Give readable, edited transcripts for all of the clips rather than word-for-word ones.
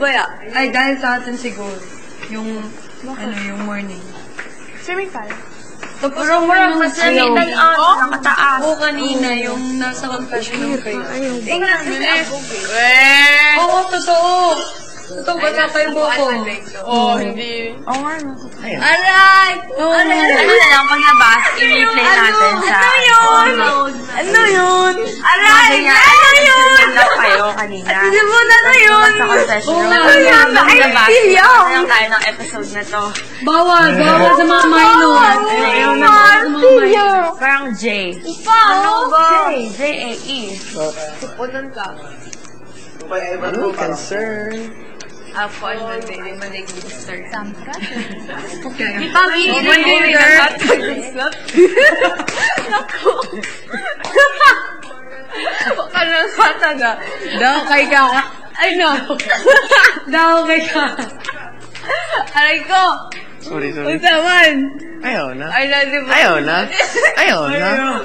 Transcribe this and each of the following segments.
Kaya? Ay, dahil sa atin siguro. Yung, yung morning. Swimming pala. Tapos murang Swimming nakataas. Oo, kanina, yung nasa confession ng faith. Tingnan mo Oo, totoo. Totoo, bata pa yung buko. Oo, hindi. Oo nga. Aray! Ano na lang, paglabas, i-replay natin sa... Ano yun? Ano yun? Aray! Ano yun? Nag kayo kanina. Hindi mo na yun? Sa confession room. Ano yun? Paglabas, lang tayo ng episode na to. Bawal sa mga minor. Parang J. Ano ba? J-A-E. Tupunan ka. Ano concern? Ako, ano ba? Hindi mo nag-register. Samra? Baka nang pataga. Daw kay ka. Ay, no. Daw kay ka. Aray ko. Sorry. Unsaman. Ayaw na. Ay, na, diba? Ayaw na.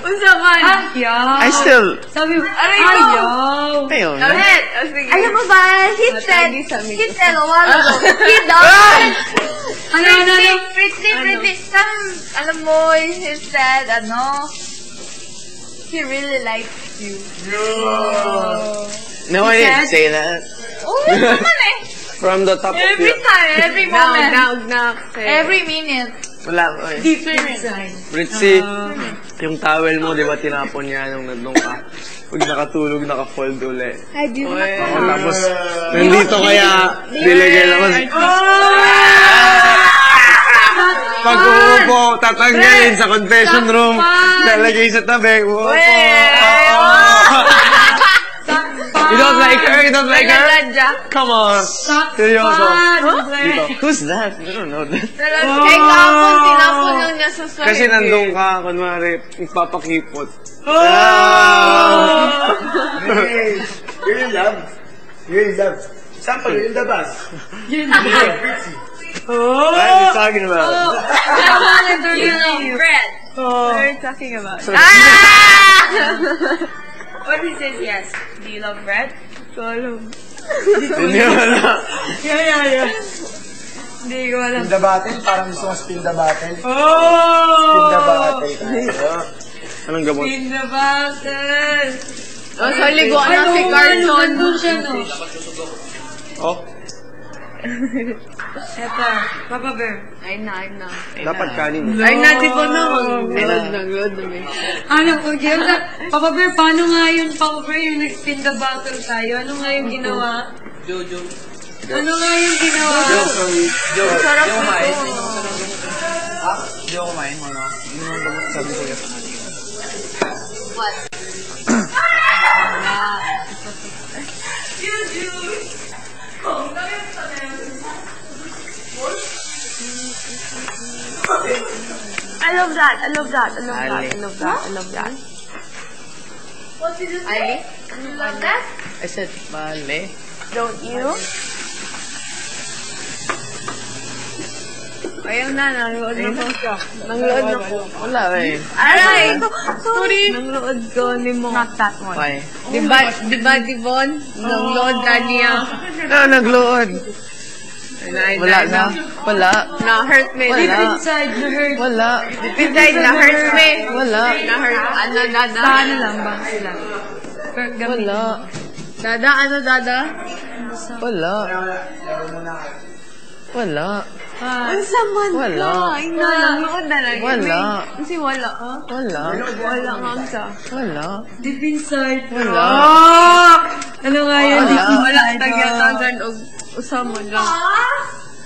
Unsaman. Ayaw. I still... Sabi, aray ko. Ayaw na. Alam mo ba, he said a while ago, he doesn't. Pretty. Alam mo, he said, he really likes you. No, I didn't say that. Oh, naman eh. From the top of Every your... time, every moment. Knock. Every minute. Wala, oy. Deep inside. Ritzy, yung towel mo, di ba tinapon niya nung nandun ka? Pag nakatulog, naka-fold uli. I do not. Tapos, nandito kaya, nilagay naman. Pag uupo, tatanggalin sa confession room, nalagay sa tabi, uupo. You don't like her? Come on. Seryoso. Dito. Who's that? I don't know that. Kay kapon, tinapon lang niya sa swerte. Kasi nandun ka, kunwari, ipapakipot. You're in love. Sample, you're in the bus. What are you talking about? Bread. What are you talking about? What is it? Yes. Do you love bread? Hindi wala. Hindi ko alam. Spin the battle, parang gusto mo spin the battle. Spin the battle tayo. Anong gamot? In the battle. So, liguan na si Carlton. Nandun siya, no? Oh, Eto, Papa Bear. Ay na. dapat kanin. Ay, natin po na. Nag-load na may. Ano po, Papa Bear, paano nga yun, Papa Bear, yung nag-spin the battle tayo? Ano nga yung ginawa? Jojo. Ano nga yung ginawa? Sarap nito. Hindi ako kumain, ano? Hindi mo gamot sabi ko yun. What? I love that. What did you say? You love that? I said, mali. Don't you? Ayaw na, nangload na po siya. Wala eh. Aray! Sorry! Nangload ko ni mo. Not that one. Why? Diba, Divon? Nangload na niya. No, naglood. Wala na. Wala. Na-hurt me. Deep inside, na-hurt. Wala. Deep inside, na-hurt me. Wala. Na-hurt. Paano lang ba sila? Wala. Dada, dada? Wala. Wala. Unsa man Wala. ka? Ina, nanood na lang. Wala. Kasi wala, ha? Wala. Wala nga ang sa. Wala. Deep inside. Wala. Ano nga yun? Wala. Deep inside. Wala, tagyatagan o usama lang.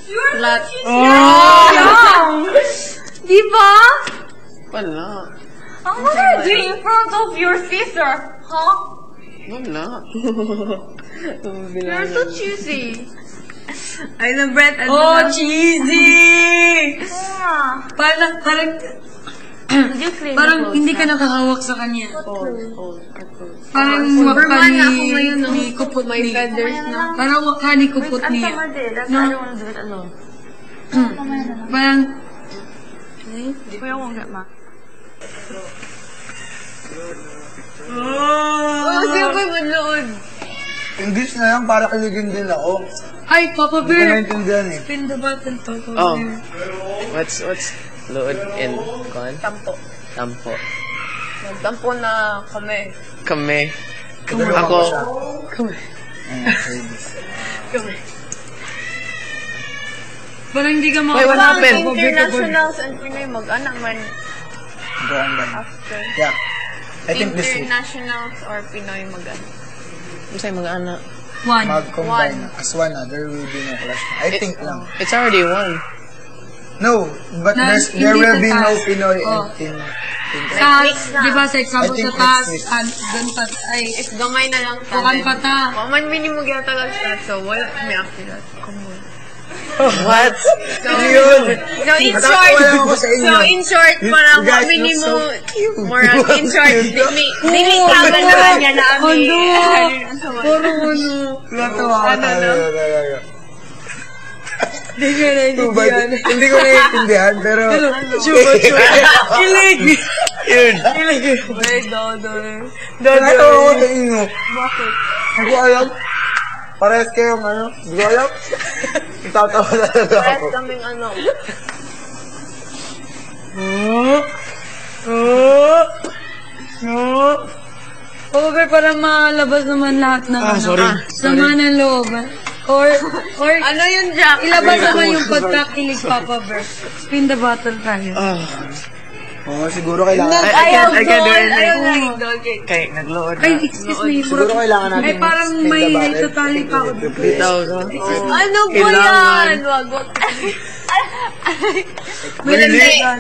Flat. Di ba? Wala. What are you doing in front of your sister? Huh? Wala. You're so cheesy. Ay, na Brett. Oh, cheesy! Yeah. Parang, Did you clean parang hindi ka nakahawak sa kanya. Parang Superman waka na ako ngayon, no? ni kupot My ni. feathers na. Parang waka ni kupot Ang niya. sama din. That's No. why I don't want to do it alone. Parang, Di ko yung ma. oh, Oh, siya po'y madlood. English na lang para kiligin din ako. Ay, Papa Hindi ko Bear. naintindihan eh. Spin the button, Papa Oh. Bear. What's load in con? Tampo. Tampo. Tampo na kami. Kami. Tulungan Ako. ko siya. Come on. Kami. Parang hindi ka Wait, what makakita. happened? Papa Bear, Papa Bear. Internationals and Pinoy mag-anak man Go on then. after. Yeah. I think this week. Internationals or Pinoy mag-anak. Ano sa'yo mag-anak? One. Mag-combine as one, there will be no clash. I think lang. It's already one. No, but Na- there hindi will sa be no taas. Pinoy Oh. and Team. Sa, Mix na. di ba, sa example I think sa taas, next week. doon pa, ay, Is gamay na lang bukan pa ta. Waman minimo ginatagal siya, so wala kami after that. Come on. What? So, Yun! so in Natawa short, lang ako sa inyo. so in short, You- parang you guys minimo, look so cute. more in short, dili kaganahan niya na kami. Puro ano. Natawa ako Ano, no? Hindi ka naintindihan. Hindi ko naiintindihan, pero... Kilig! Yun. Wait, dodo. Natawa ako sa inyo. Bakit? Hindi ko alam. Parehas kayong ano? Hindi ko alam. Tatawa na ako. Parehas kaming ano. Papa Bear, parang malabas naman lahat ng sorry. sama ng loob. Or, Ano yun, Jack? ilabas naman yung pagkakilig, Papa Bear. Spin the bottle tayo. Oo, siguro kailangan... I can't do anything. Ayaw na idol. Okay, nag-load Ay, na. excuse me. Siguro kailangan natin... Ay, parang may natutali pa ako. Bitaw ka. Ano ba Kailangan. yan? Wag, wag.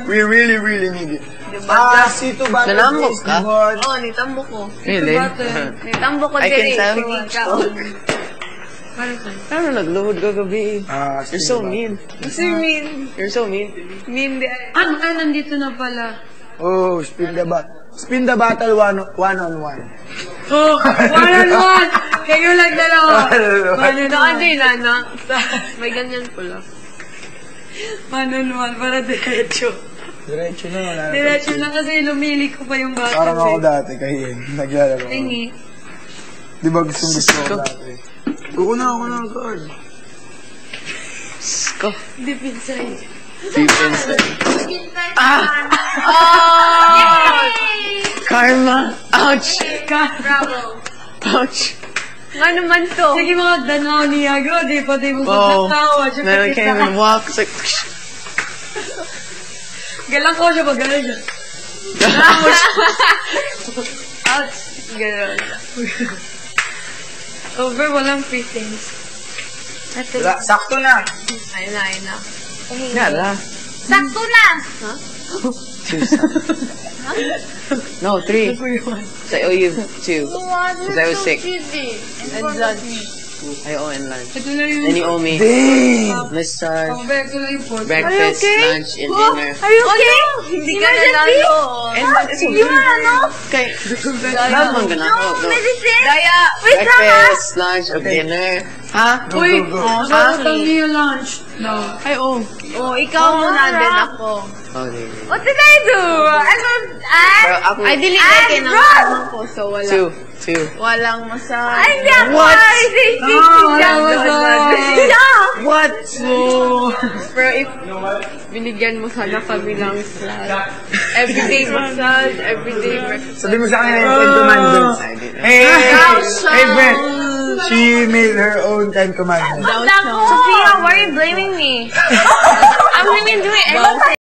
We really need it. Diba? Sito ba? Nanamok ka? Oo, nitambo ko. Really? Nitambo ko I can diri. tell. Parang saan? Paano nag-load ka gabi? You're You're so mean. Kasi mean. You're so mean. Mean di. Nandito na pala. Oh, spin the battle. Spin the battle one-on-one. Oh, one-on-one! Kayo lang dalawa. Saan din, Nana? May ganyan pala. One-on-one, para diretso. Diretso na, wala na. Diretso na kasi lumili ko pa yung bata. Parang ako dati, kahihin. Naglalaro ako. Tingi. Di ba gustong gusto ko dati? Ako na guard. Sko. Deep inside. Deep inside. Oh! Karma. Ouch. Bravo. Ouch. Nga naman to. Sige mga danaw niya, go. Di pa di mo Oh. pagkatawa. Then I can't even walk. It's like... Galang ko siya, magaling siya. Ouch. Ganun. Over, walang fittings. Sakto na. Ayun na, ayun na. Nala. Sakto na! No, 3. So I owe you 2. Because I was sick. And lunch. I owe in lunch. Ito na yung... Then you owe me Dang! massage, Papa Bear, ito na yung fourth. breakfast, lunch, and dinner. Are you okay? Hindi ka nanalo. And it's You ano? okay. Naman ka na ako. No. Medicine? Daya. Wait lang ha. Breakfast, lunch, or dinner. Ha? Uy, go. nakakutang niyo yung lunch. No. I owe. Oh, ikaw muna din ako. Oh, there. What did I do? I was Pero ako, I deleted kayo ng ano ko, so wala. 2. Walang massage. Ay, hindi ako. What? What? Pero if binigyan mo sana kami lang slot. Everyday massage, everyday breakfast. Sabi mo sa akin na yung 10 commandments. Hey, Brett. She made her own 10 commandments. Sophia, why are you blaming me? I'm gonna do it.